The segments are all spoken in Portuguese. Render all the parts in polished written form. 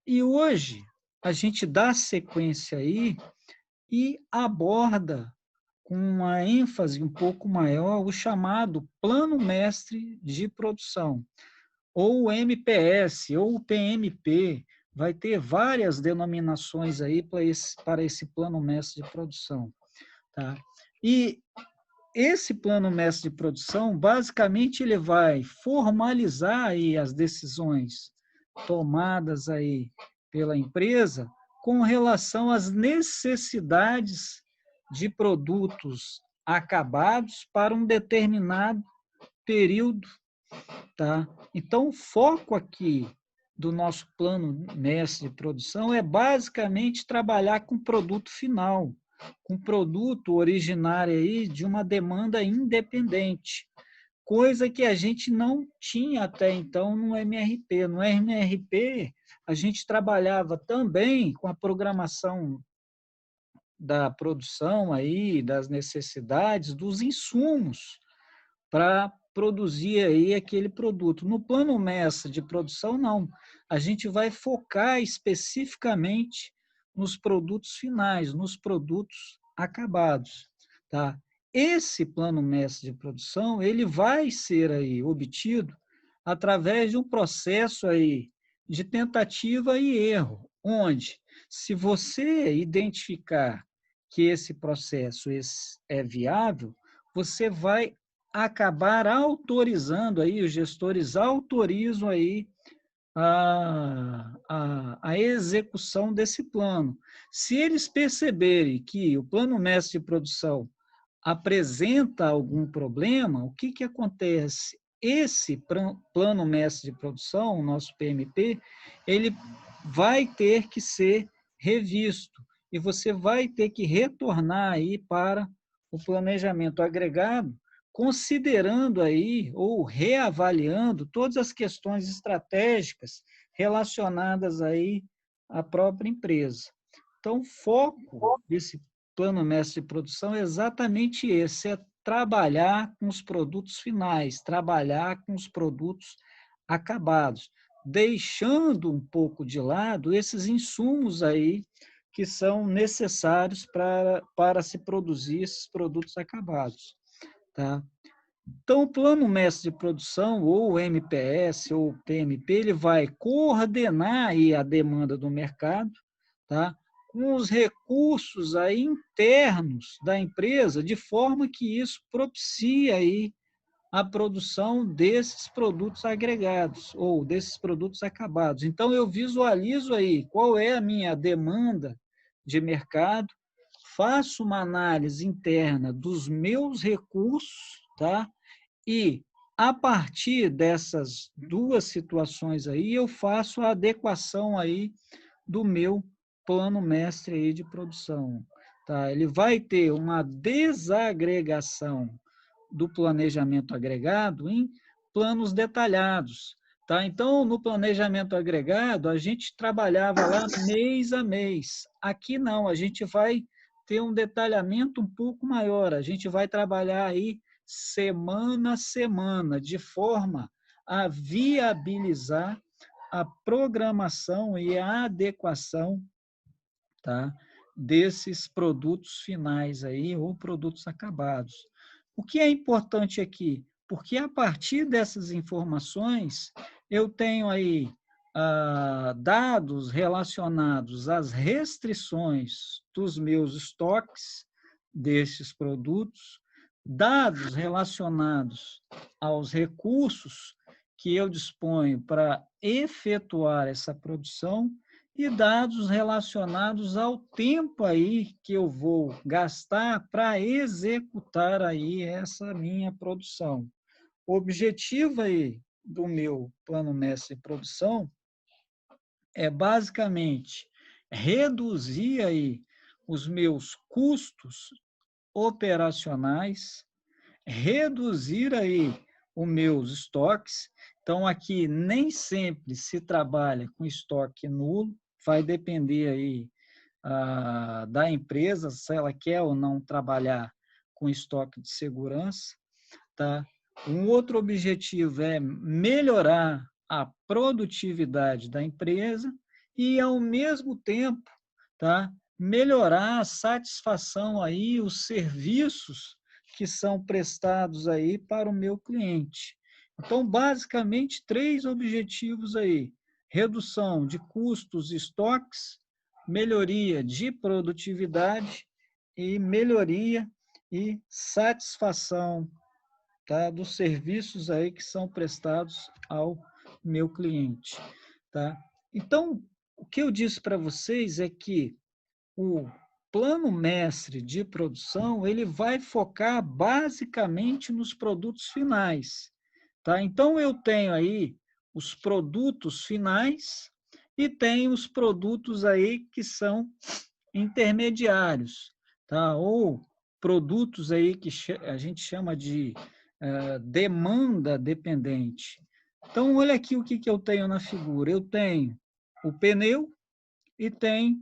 E hoje a gente dá sequência aí e aborda com uma ênfase um pouco maior o chamado Plano Mestre de Produção, ou o MPS, ou o PMP, vai ter várias denominações aí para esse Plano Mestre de Produção, tá? E esse Plano Mestre de Produção, basicamente, ele vai formalizar aí as decisões tomadas aí pela empresa com relação às necessidades de produtos acabados para um determinado período, tá? Então, o foco aqui do nosso plano mestre de produção é basicamente trabalhar com produto final, com produto originário aí de uma demanda independente, coisa que a gente não tinha até então no MRP. No MRP, a gente trabalhava também com a programação da produção aí, das necessidades, dos insumos para produzir aí aquele produto. No plano mestre de produção, não. A gente vai focar especificamente nos produtos finais, nos produtos acabados, tá? Esse plano mestre de produção, ele vai ser aí obtido através de um processo aí de tentativa e erro, onde, se você identificar que esse processo é viável, você vai acabar autorizando aí, os gestores autorizam aí a execução desse plano. Se eles perceberem que o plano mestre de produção apresenta algum problema, o que, que acontece? Esse plano mestre de produção, o nosso PMP, ele vai ter que ser revisto e você vai ter que retornar aí para o planejamento agregado, considerando aí ou reavaliando todas as questões estratégicas relacionadas aí à própria empresa. Então, o foco desse plano mestre de produção é exatamente esse, é trabalhar com os produtos finais, trabalhar com os produtos acabados, deixando um pouco de lado esses insumos aí que são necessários para se produzir esses produtos acabados, tá? Então, o plano mestre de produção, ou o MPS, ou o PMP, ele vai coordenar aí a demanda do mercado, tá? Com os recursos aí internos da empresa, de forma que isso propicie aí a produção desses produtos agregados, ou desses produtos acabados. Então, eu visualizo aí qual é a minha demanda de mercado, faço uma análise interna dos meus recursos, tá? E, a partir dessas duas situações aí, eu faço a adequação aí do meu plano mestre aí de produção. Tá? Ele vai ter uma desagregação do planejamento agregado em planos detalhados. Tá? Então, no planejamento agregado, a gente trabalhava lá mês a mês. Aqui não, a gente vai ter um detalhamento um pouco maior. A gente vai trabalhar aí semana a semana, de forma a viabilizar a programação e a adequação, tá, desses produtos finais aí, ou produtos acabados. O que é importante aqui? Porque a partir dessas informações, eu tenho aí dados relacionados às restrições dos meus estoques desses produtos, dados relacionados aos recursos que eu disponho para efetuar essa produção e dados relacionados ao tempo aí que eu vou gastar para executar aí essa minha produção. O objetivo aí do meu plano mestre de produção é basicamente reduzir aí os meus custos operacionais, reduzir aí os meus estoques. Então, aqui nem sempre se trabalha com estoque nulo, vai depender aí da empresa, se ela quer ou não trabalhar com estoque de segurança, tá? Um outro objetivo é melhorar a produtividade da empresa e, ao mesmo tempo, tá, melhorar a satisfação aí, os serviços que são prestados aí para o meu cliente. Então, basicamente, três objetivos aí: redução de custos e estoques, melhoria de produtividade e melhoria e satisfação, tá, dos serviços aí que são prestados ao meu cliente, tá? Então, o que eu disse para vocês é que o plano mestre de produção, ele vai focar basicamente nos produtos finais, tá? Então, eu tenho aí os produtos finais e tenho os produtos aí que são intermediários, tá? Ou produtos aí que a gente chama de demanda dependente. Então, olha aqui o que eu tenho na figura. Eu tenho o pneu e tenho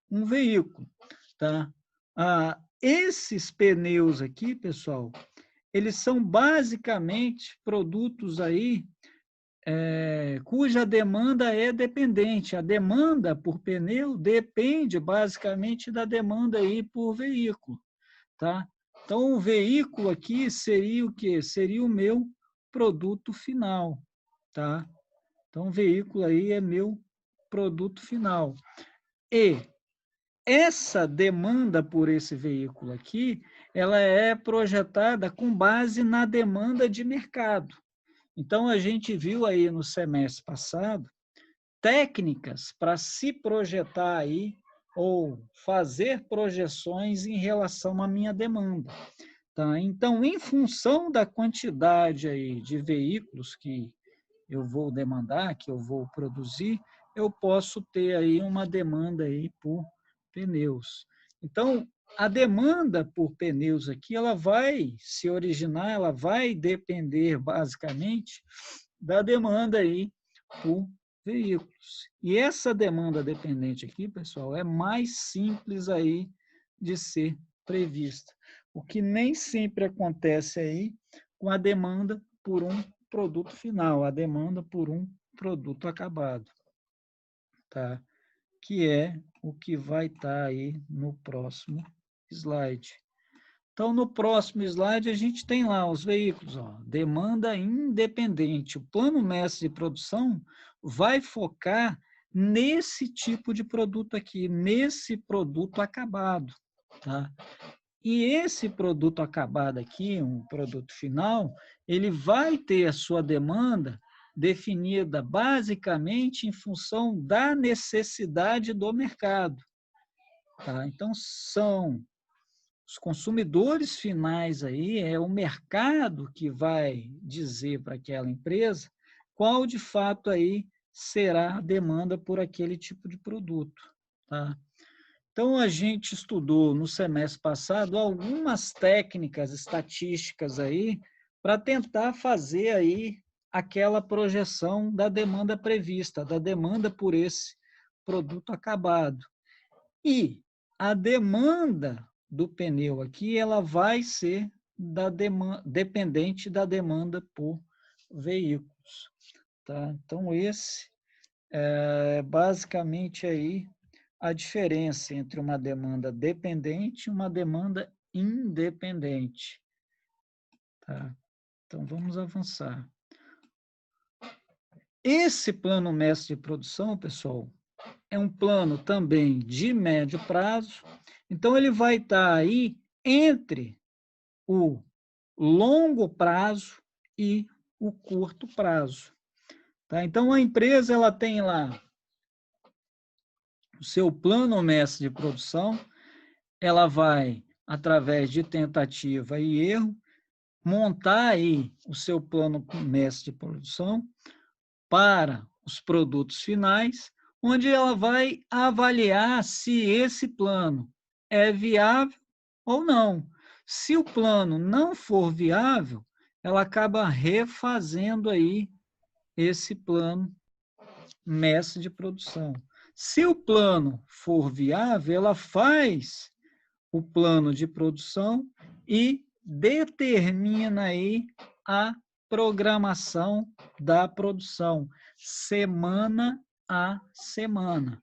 um veículo, tá? Esses pneus aqui, pessoal, eles são basicamente produtos aí cuja demanda é dependente. A demanda por pneu depende basicamente da demanda aí por veículo, tá? Então, o veículo aqui seria o quê? Seria o meu produto final, tá? Então, o veículo aí é meu produto final. E essa demanda por esse veículo aqui, ela é projetada com base na demanda de mercado. Então, a gente viu aí no semestre passado técnicas para se projetar aí ou fazer projeções em relação à minha demanda. Tá? Então, em função da quantidade aí de veículos que eu vou demandar, que eu vou produzir, eu posso ter aí uma demanda aí por pneus. Então, a demanda por pneus aqui, ela vai se originar, ela vai depender basicamente da demanda aí por veículos. E essa demanda dependente aqui, pessoal, é mais simples aí de ser prevista, o que nem sempre acontece aí com a demanda por um produto final, a demanda por um produto acabado, tá? Que é o que vai estar aí no próximo slide. Então, no próximo slide, a gente tem lá os veículos, ó, demanda independente. O plano mestre de produção vai focar nesse tipo de produto aqui, nesse produto acabado, tá? E esse produto acabado aqui, um produto final, ele vai ter a sua demanda definida basicamente em função da necessidade do mercado, tá? Então, são os consumidores finais aí, é o mercado que vai dizer para aquela empresa qual de fato aí será a demanda por aquele tipo de produto, tá? Então, a gente estudou no semestre passado algumas técnicas estatísticas aí para tentar fazer aí aquela projeção da demanda prevista, da demanda por esse produto acabado. E a demanda do pneu aqui, ela vai ser dependente da demanda por veículos, tá? Então, esse é basicamente aí a diferença entre uma demanda dependente e uma demanda independente, tá? Então, vamos avançar. Esse plano mestre de produção, pessoal, é um plano também de médio prazo, então ele vai estar aí entre o longo prazo e o curto prazo, tá? Então, a empresa ela tem lá o seu plano mestre de produção, ela vai, através de tentativa e erro, montar aí o seu plano mestre de produção para os produtos finais, onde ela vai avaliar se esse plano é viável ou não. Se o plano não for viável, ela acaba refazendo aí esse plano mestre de produção. Se o plano for viável, ela faz o plano de produção e determina aí a programação da produção, semana a semana.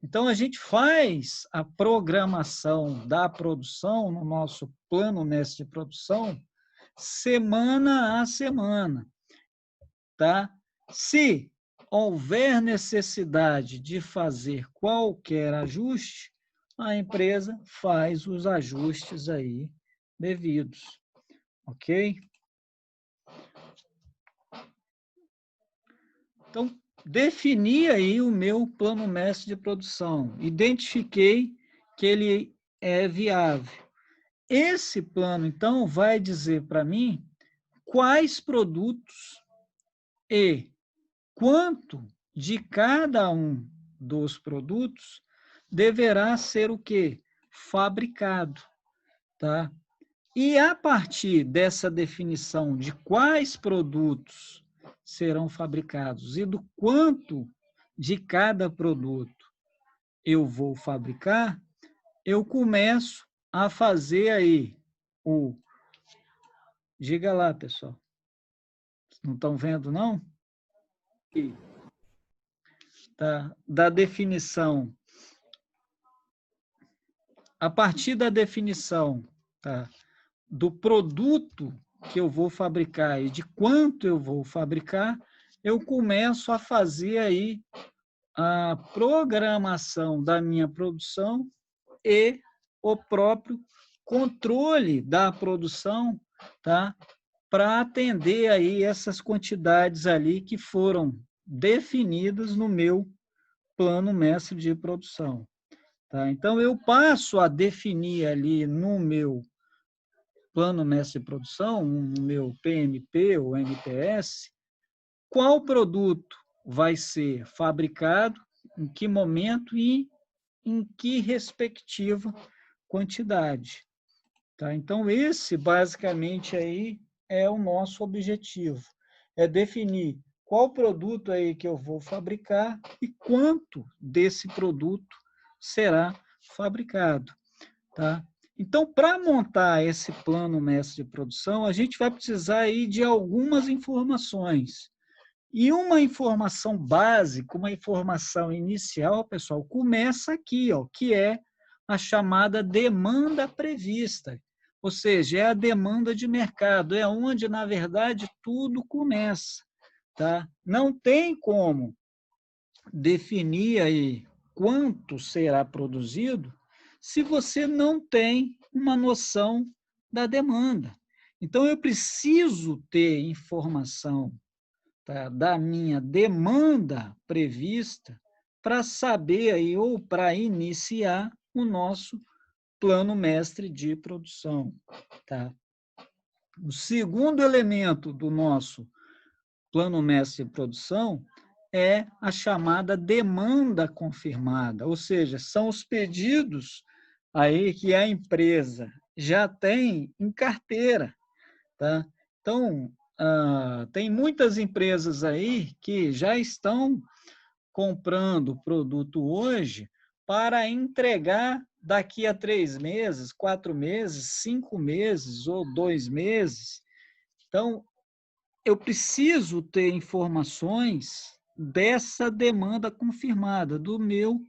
Então, a gente faz a programação da produção no nosso plano mestre de produção semana a semana, tá? Se houver necessidade de fazer qualquer ajuste, a empresa faz os ajustes aí devidos, ok? Então, defini aí o meu plano mestre de produção, identifiquei que ele é viável. Esse plano, então, vai dizer para mim quais produtos e quanto de cada um dos produtos deverá ser o quê? Fabricado, tá? E a partir dessa definição de quais produtos serão fabricados e do quanto de cada produto eu vou fabricar, eu começo a fazer aí o... Diga lá, pessoal. Não estão vendo, não? Da definição. A partir da definição, tá, do produto que eu vou fabricar e de quanto eu vou fabricar, eu começo a fazer aí a programação da minha produção e o próprio controle da produção, tá? Para atender aí essas quantidades ali que foram definidas no meu plano mestre de produção. Tá? Então, eu passo a definir ali no meu plano mestre de produção, no meu PMP ou MPS, qual produto vai ser fabricado, em que momento e em que respectiva quantidade. Tá? Então, esse basicamente aí é o nosso objetivo, é definir qual produto aí que eu vou fabricar e quanto desse produto será fabricado. Tá? Então, para montar esse plano mestre de produção, a gente vai precisar aí de algumas informações. E uma informação básica, uma informação inicial, pessoal, começa aqui, ó, que é a chamada demanda prevista. Ou seja, é a demanda de mercado, é onde, na verdade, tudo começa. Tá? Não tem como definir aí quanto será produzido se você não tem uma noção da demanda. Então, eu preciso ter informação, tá, da minha demanda prevista para saber aí, ou para iniciar o nosso plano mestre de produção. Tá? O segundo elemento do nosso plano mestre de produção é a chamada demanda confirmada, ou seja, são os pedidos aí que a empresa já tem em carteira, tá? Então, tem muitas empresas aí que já estão comprando produto hoje para entregar daqui a 3 meses, 4 meses, 5 meses ou 2 meses. Então, eu preciso ter informações dessa demanda confirmada, do meu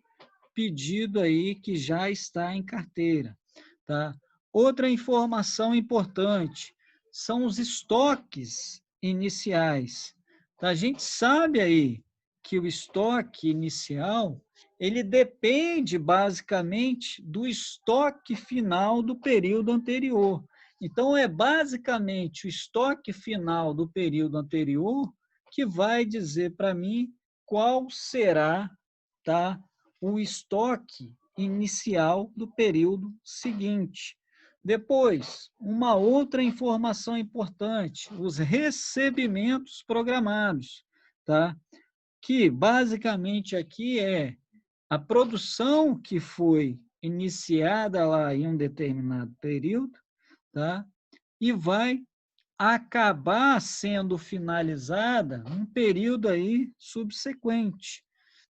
pedido aí que já está em carteira, tá? Outra informação importante são os estoques iniciais. Tá? A gente sabe aí que o estoque inicial, ele depende basicamente do estoque final do período anterior. Então, é basicamente o estoque final do período anterior que vai dizer para mim qual será, tá, o estoque inicial do período seguinte. Depois, uma outra informação importante, os recebimentos programados, tá? Que basicamente aqui é a produção que foi iniciada lá em um determinado período, tá? E vai acabar sendo finalizada um período aí subsequente,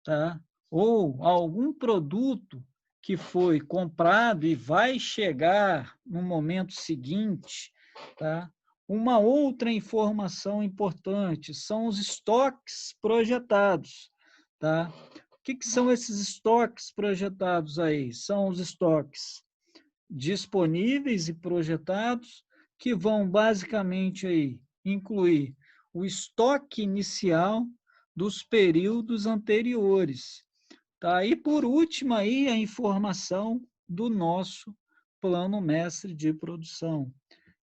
tá? Ou algum produto que foi comprado e vai chegar no momento seguinte, tá? Uma outra informação importante são os estoques projetados, tá? O que são esses estoques projetados aí? São os estoques disponíveis e projetados, que vão basicamente aí incluir o estoque inicial dos períodos anteriores, tá? E por último aí a informação do nosso plano mestre de produção,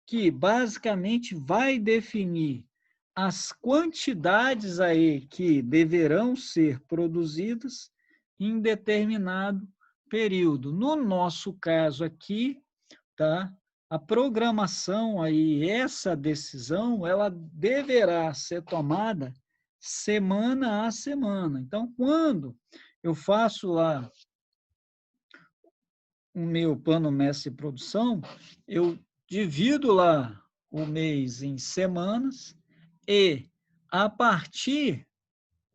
que basicamente vai definir as quantidades aí que deverão ser produzidas em determinado período. No nosso caso aqui, tá? A programação aí, essa decisão, ela deverá ser tomada semana a semana. Então, quando eu faço lá o meu plano mestre de produção, eu divido lá o mês em semanas e, a partir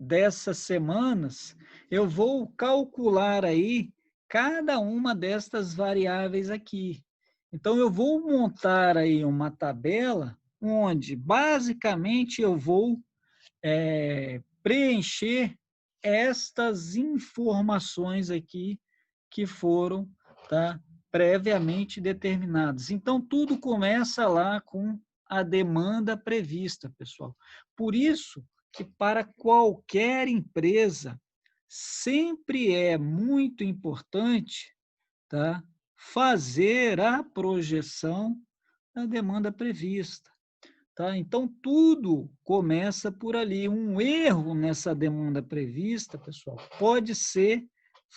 dessas semanas, eu vou calcular aí cada uma destas variáveis aqui. Então, eu vou montar aí uma tabela onde, basicamente, eu vou preencher estas informações aqui que foram, tá, previamente determinadas. Então, tudo começa lá com a demanda prevista, pessoal. Por isso que para qualquer empresa sempre é muito importante, tá, fazer a projeção da demanda prevista. Tá? Então, tudo começa por ali. Um erro nessa demanda prevista, pessoal, pode ser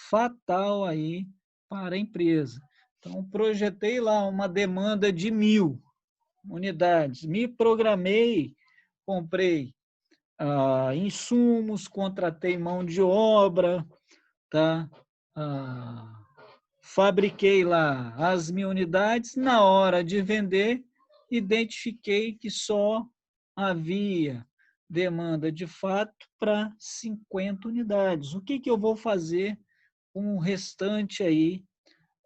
fatal aí para a empresa. Então, projetei lá uma demanda de 1.000 unidades, me programei, comprei insumos, contratei mão de obra, tá? Fabriquei lá as 1.000 unidades, na hora de vender, identifiquei que só havia demanda de fato para 50 unidades. O que eu vou fazer com o restante aí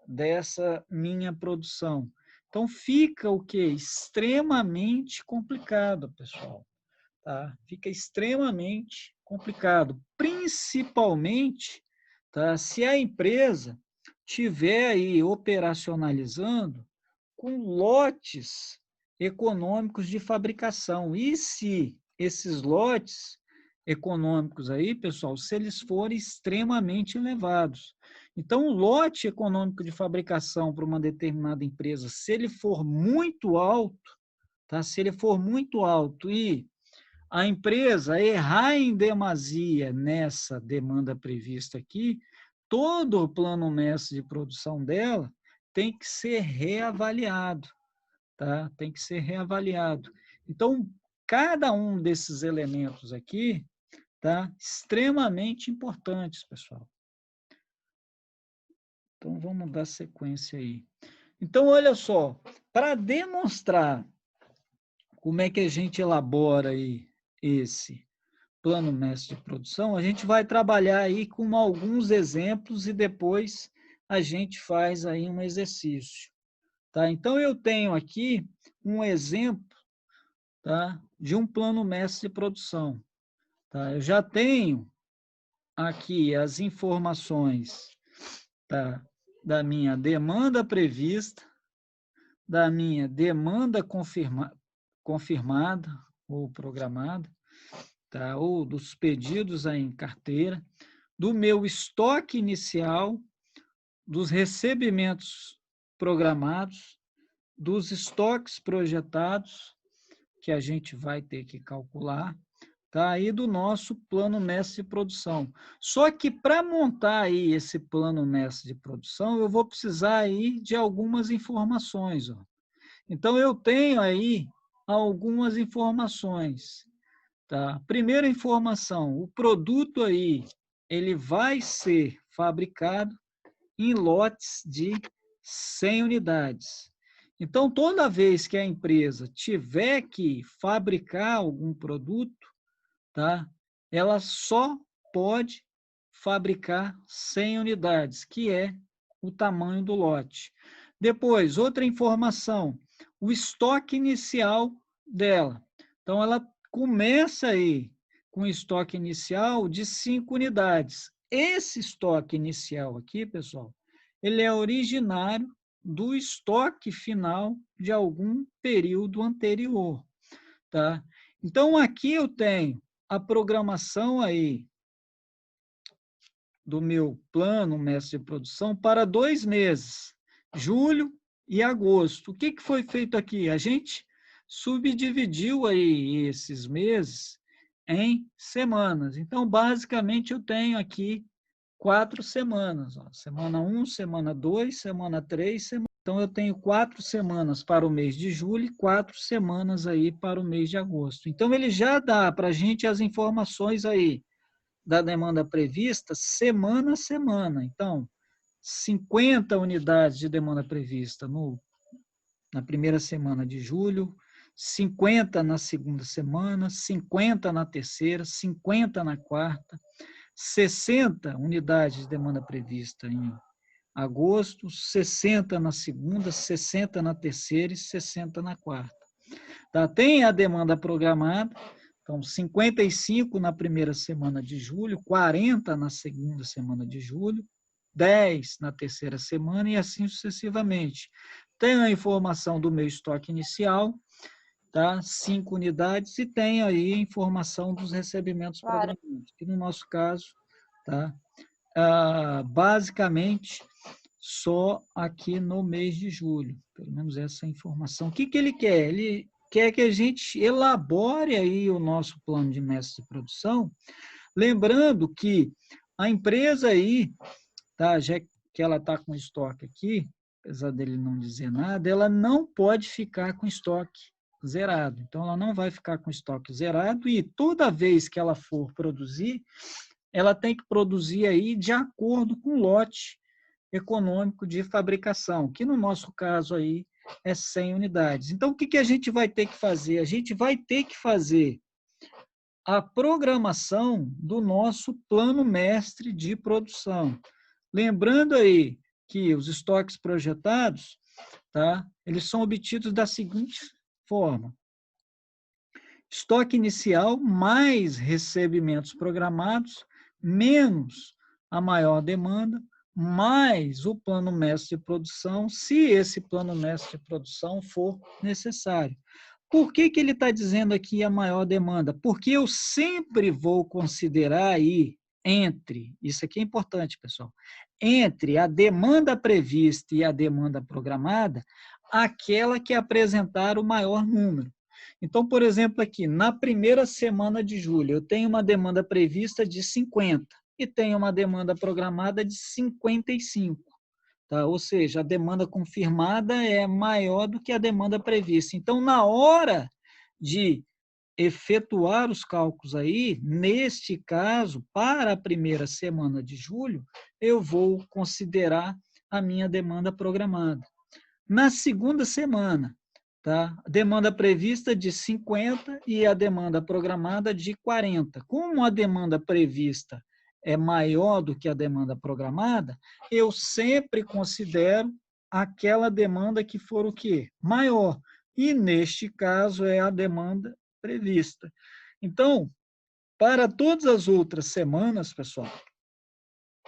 dessa minha produção? Então, fica o quê? Extremamente complicado, pessoal. Tá? Fica extremamente complicado, principalmente, tá, se a empresa tiver aí operacionalizando com lotes econômicos de fabricação. E se esses lotes econômicos aí, pessoal, se eles forem extremamente elevados. Então, o lote econômico de fabricação para uma determinada empresa, se ele for muito alto, tá? Se ele for muito alto e a empresa errar em demasia nessa demanda prevista aqui, todo o plano mestre de produção dela tem que ser reavaliado, tá? Tem que ser reavaliado. Então, cada um desses elementos aqui, tá? Extremamente importantes, pessoal. Então, vamos dar sequência aí. Então, olha só, para demonstrar como é que a gente elabora aí esse plano mestre de produção, a gente vai trabalhar aí com alguns exemplos e depois a gente faz aí um exercício, tá? Então, eu tenho aqui um exemplo, tá, de um plano mestre de produção, tá? Eu já tenho aqui as informações, tá, da minha demanda prevista, da minha demanda confirmada ou programada, tá, ou dos pedidos aí em carteira, do meu estoque inicial, dos recebimentos programados, dos estoques projetados, que a gente vai ter que calcular, tá? E do nosso plano mestre de produção. Só que para montar aí esse plano mestre de produção, eu vou precisar aí de algumas informações, ó. Então, eu tenho aí algumas informações, tá? Primeira informação, o produto aí, ele vai ser fabricado em lotes de 100 unidades. Então, toda vez que a empresa tiver que fabricar algum produto, tá? Ela só pode fabricar 100 unidades, que é o tamanho do lote. Depois, outra informação, o estoque inicial dela. Então, ela começa aí com estoque inicial de 5 unidades. Esse estoque inicial aqui, pessoal, ele é originário do estoque final de algum período anterior, tá? Então, aqui eu tenho a programação aí do meu plano mestre de produção para 2 meses, julho e agosto. O que foi feito aqui? A gente subdividiu aí esses meses em semanas. Então, basicamente, eu tenho aqui 4 semanas. Ó. Semana 1, semana 2, semana 3, semana... Então, eu tenho 4 semanas para o mês de julho e 4 semanas aí para o mês de agosto. Então, ele já dá para a gente as informações aí da demanda prevista semana a semana. Então, 50 unidades de demanda prevista na primeira semana de julho, 50 na segunda semana, 50 na terceira, 50 na quarta, 60 unidades de demanda prevista em agosto, 60 na segunda, 60 na terceira e 60 na quarta. Tá? Tem a demanda programada, então 55 na primeira semana de julho, 40 na segunda semana de julho, 10 na terceira semana e assim sucessivamente. Tem a informação do meu estoque inicial, tá? 5 unidades, e tem aí a informação dos recebimentos programados, que no nosso caso, tá? Basicamente, só aqui no mês de julho, pelo menos essa informação. O que ele quer? Ele quer que a gente elabore aí o nosso plano de mestre de produção, lembrando que a empresa aí, tá, já que ela está com estoque aqui, apesar dele não dizer nada, ela não pode ficar com estoque zerado. Então, ela não vai ficar com estoque zerado e toda vez que ela for produzir, ela tem que produzir aí de acordo com o lote econômico de fabricação, que no nosso caso aí é 100 unidades. Então, o que a gente vai ter que fazer? A gente vai ter que fazer a programação do nosso plano mestre de produção. Lembrando aí que os estoques projetados, tá, eles são obtidos da seguinte forma: estoque inicial mais recebimentos programados, menos a maior demanda, mais o plano mestre de produção, se esse plano mestre de produção for necessário. Por que ele está dizendo aqui a maior demanda? Porque eu sempre vou considerar aí, isso aqui é importante, pessoal, entre a demanda prevista e a demanda programada, aquela que apresentar o maior número. Então, por exemplo, aqui, na primeira semana de julho, eu tenho uma demanda prevista de 50 e tenho uma demanda programada de 55. Tá? Ou seja, a demanda confirmada é maior do que a demanda prevista. Então, na hora de efetuar os cálculos aí, neste caso, para a primeira semana de julho, eu vou considerar a minha demanda programada. Na segunda semana, tá? A demanda prevista de 50 e a demanda programada de 40. Como a demanda prevista é maior do que a demanda programada, eu sempre considero aquela demanda que for o quê? Maior. E, neste caso, é a demanda prevista. Então, para todas as outras semanas, pessoal,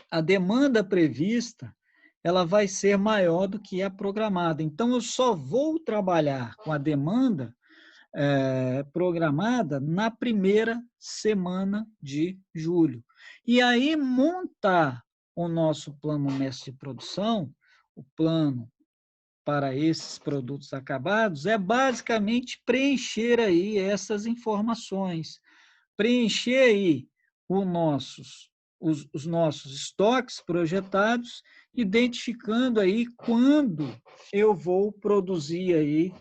a demanda prevista ela vai ser maior do que a programada. Então, eu só vou trabalhar com a demanda programada na primeira semana de julho. E aí, montar o nosso plano mestre de produção, o plano para esses produtos acabados, é basicamente preencher aí essas informações, preencher aí os nossos estoques projetados, identificando aí quando eu vou produzir aí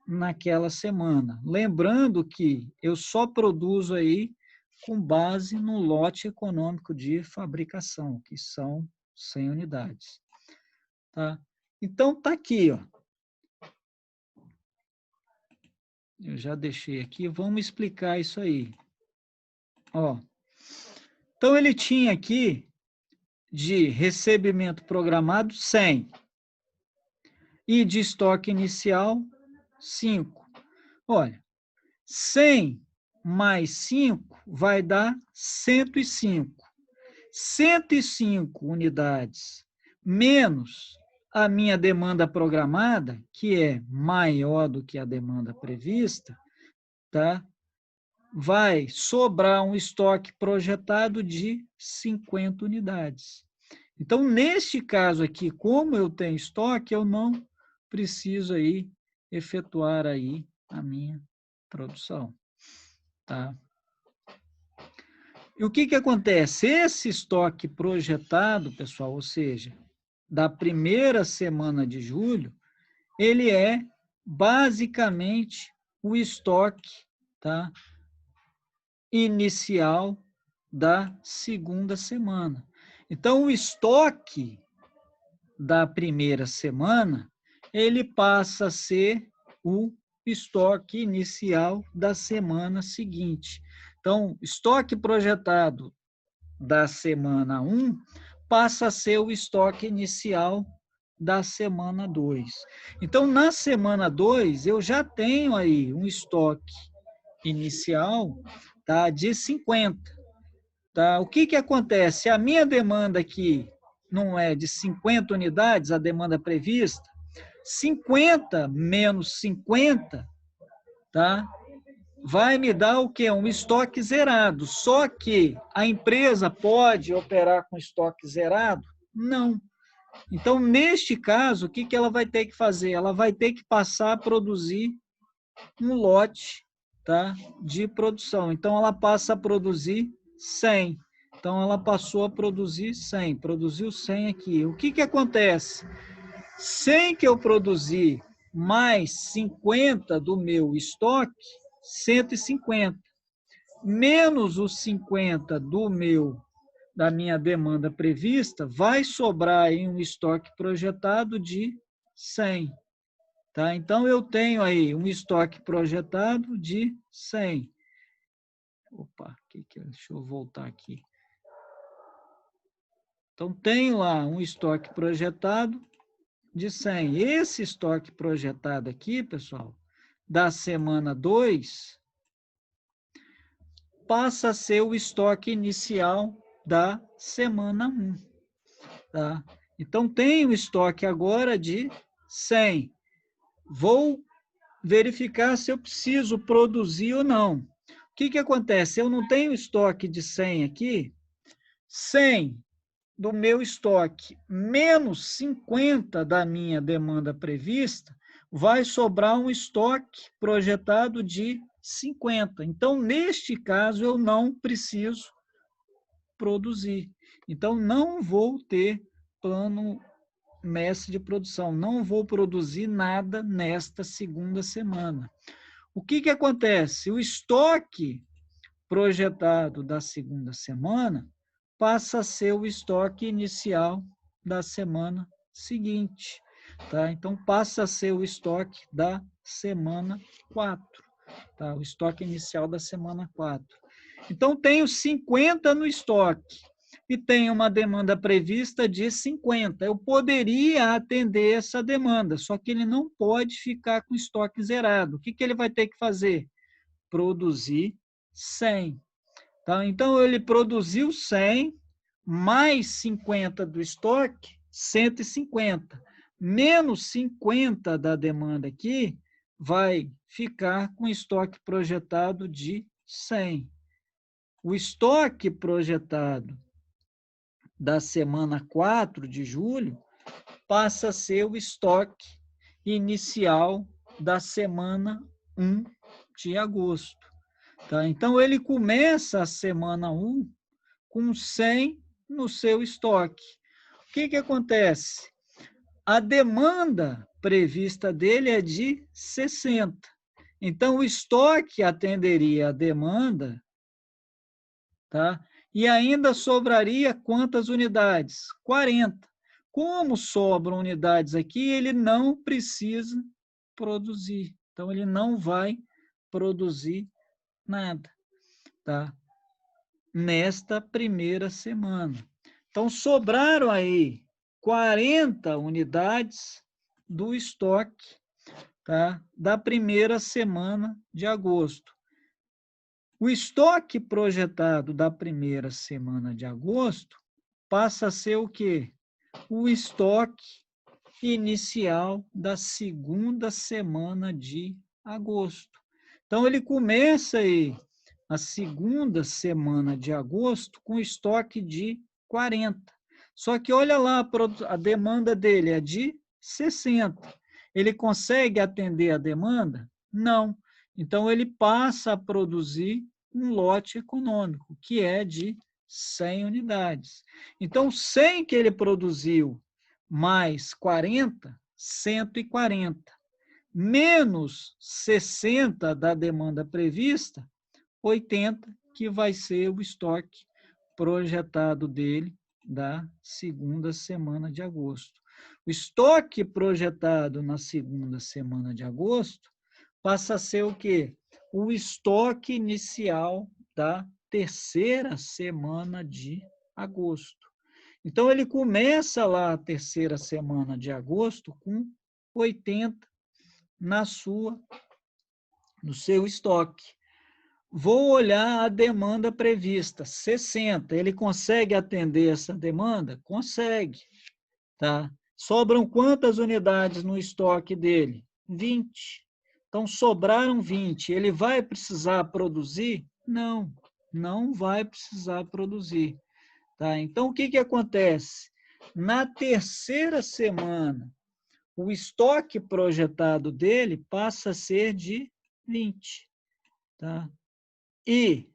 naquela semana. Lembrando que eu só produzo aí com base no lote econômico de fabricação, que são 100 unidades. Tá? Então, tá aqui, ó. Eu já deixei aqui, vamos explicar isso aí. Ó. Então, ele tinha aqui de recebimento programado 100 e de estoque inicial 5. Olha, 100 mais 5 vai dar 105. 105 unidades menos a minha demanda programada, que é maior do que a demanda prevista, tá? Vai sobrar um estoque projetado de 50 unidades. Então, neste caso aqui, como eu tenho estoque, eu não preciso aí efetuar aí a minha produção, tá? E o que que acontece? Esse estoque projetado, pessoal, ou seja, da primeira semana de julho, ele é basicamente o estoque, tá, inicial da segunda semana. Então, o estoque da primeira semana, ele passa a ser o estoque inicial da semana seguinte. Então, estoque projetado da semana 1 passa a ser o estoque inicial da semana 2. Então, na semana 2, eu já tenho aí um estoque inicial, tá, de 50. Tá? O que que acontece? A minha demanda aqui não é de 50 unidades, a demanda prevista, 50 menos 50, tá? Vai me dar o quê? Um estoque zerado. Só que a empresa pode operar com estoque zerado? Não. Então, neste caso, o que que ela vai ter que fazer? Ela vai ter que passar a produzir um lote, tá, de produção. Então, ela passa a produzir 100. Então, ela passou a produzir 100. Produziu 100 aqui. O que que acontece? 100 que eu produzi mais 50 do meu estoque, 150. Menos os 50 da minha demanda prevista, vai sobrar aí um estoque projetado de 100. Tá? Então, eu tenho aí um estoque projetado de 100. Opa, deixa eu voltar aqui. Então, tenho lá um estoque projetado de 100. Esse estoque projetado aqui, pessoal, da semana 2, passa a ser o estoque inicial da semana 1. Tá? Então, tenho estoque agora de 100. Vou verificar se eu preciso produzir ou não. O que que acontece? Eu não tenho estoque de 100 aqui. 100 do meu estoque menos 50 da minha demanda prevista, vai sobrar um estoque projetado de 50. Então, neste caso, eu não preciso produzir. Então, não vou ter plano mestre de produção, não vou produzir nada nesta segunda semana. O que que acontece? O estoque projetado da segunda semana passa a ser o estoque inicial da semana seguinte, tá? Então, passa a ser o estoque da semana 4, tá? O estoque inicial da semana 4. Então, tenho 50 no estoque e tenho uma demanda prevista de 50. Eu poderia atender essa demanda, só que ele não pode ficar com estoque zerado. O que que ele vai ter que fazer? Produzir 100. Tá? Então, ele produziu 100, mais 50 do estoque, 150. Menos 50 da demanda aqui, vai ficar com estoque projetado de 100. O estoque projetado da semana 4 de julho passa a ser o estoque inicial da semana 1 de agosto. Tá? Então, ele começa a semana 1 com 100 no seu estoque. O que que acontece? A demanda prevista dele é de 60. Então, o estoque atenderia a demanda, tá? E ainda sobraria quantas unidades? 40. Como sobram unidades aqui, ele não precisa produzir. Então, ele não vai produzir nada, tá? Nesta primeira semana. Então, sobraram aí 40 unidades do estoque, tá? Da primeira semana de agosto. O estoque projetado da primeira semana de agosto passa a ser o quê? O estoque inicial da segunda semana de agosto. Então, ele começa aí a segunda semana de agosto com estoque de 40. Só que olha lá, a demanda dele é de 60. Ele consegue atender a demanda? Não. Então, ele passa a produzir um lote econômico, que é de 100 unidades. Então, 100 que ele produziu mais 40, 140. Menos 60 da demanda prevista, 80, que vai ser o estoque projetado dele da segunda semana de agosto. O estoque projetado na segunda semana de agosto passa a ser o quê? O estoque inicial da terceira semana de agosto. Então, ele começa lá a terceira semana de agosto com 80 no seu estoque. Vou olhar a demanda prevista, 60. Ele consegue atender essa demanda? Consegue. Tá? Sobram quantas unidades no estoque dele? 20. Então, sobraram 20. Ele vai precisar produzir? Não, não vai precisar produzir. Tá? Então, o que acontece? Na terceira semana, o estoque projetado dele passa a ser de 20. Tá? E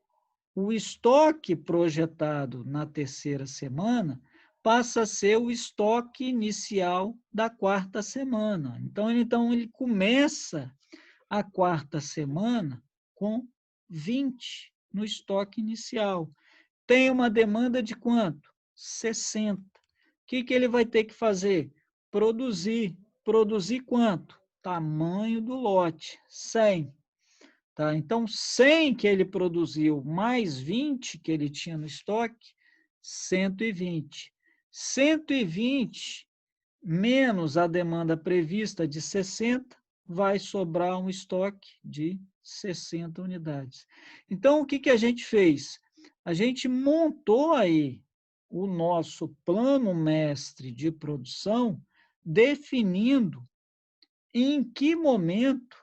o estoque projetado na terceira semana passa a ser o estoque inicial da quarta semana. Então ele começa a quarta semana com 20 no estoque inicial. Tem uma demanda de quanto? 60. O que ele vai ter que fazer? Produzir. Produzir quanto? Tamanho do lote, 100. Tá? Então, 100 que ele produziu, mais 20 que ele tinha no estoque, 120. 120 menos a demanda prevista de 60, vai sobrar um estoque de 60 unidades. Então, o que a gente fez? A gente montou aí o nosso plano mestre de produção, definindo em que momento,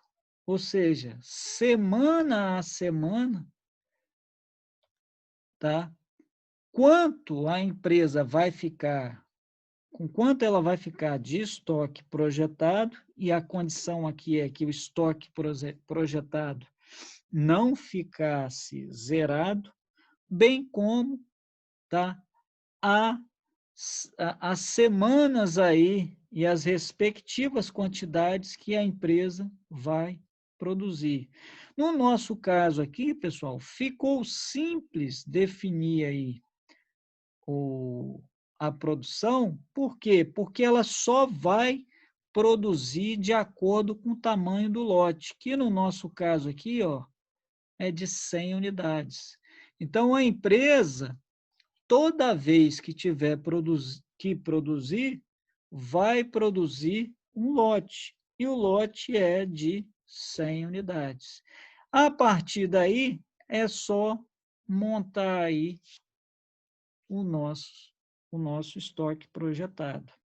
ou seja, semana a semana, tá? Quanto a empresa vai ficar, com quanto ela vai ficar de estoque projetado, e a condição aqui é que o estoque projetado não ficasse zerado, bem como, tá? As semanas aí e as respectivas quantidades que a empresa vai produzir. No nosso caso aqui, pessoal, ficou simples definir aí a produção. Por quê? Porque ela só vai produzir de acordo com o tamanho do lote, que no nosso caso aqui, ó, é de 100 unidades. Então, a empresa, toda vez que tiver que produzir, vai produzir um lote, e o lote é de 100 unidades. A partir daí, é só montar aí o nosso estoque projetado.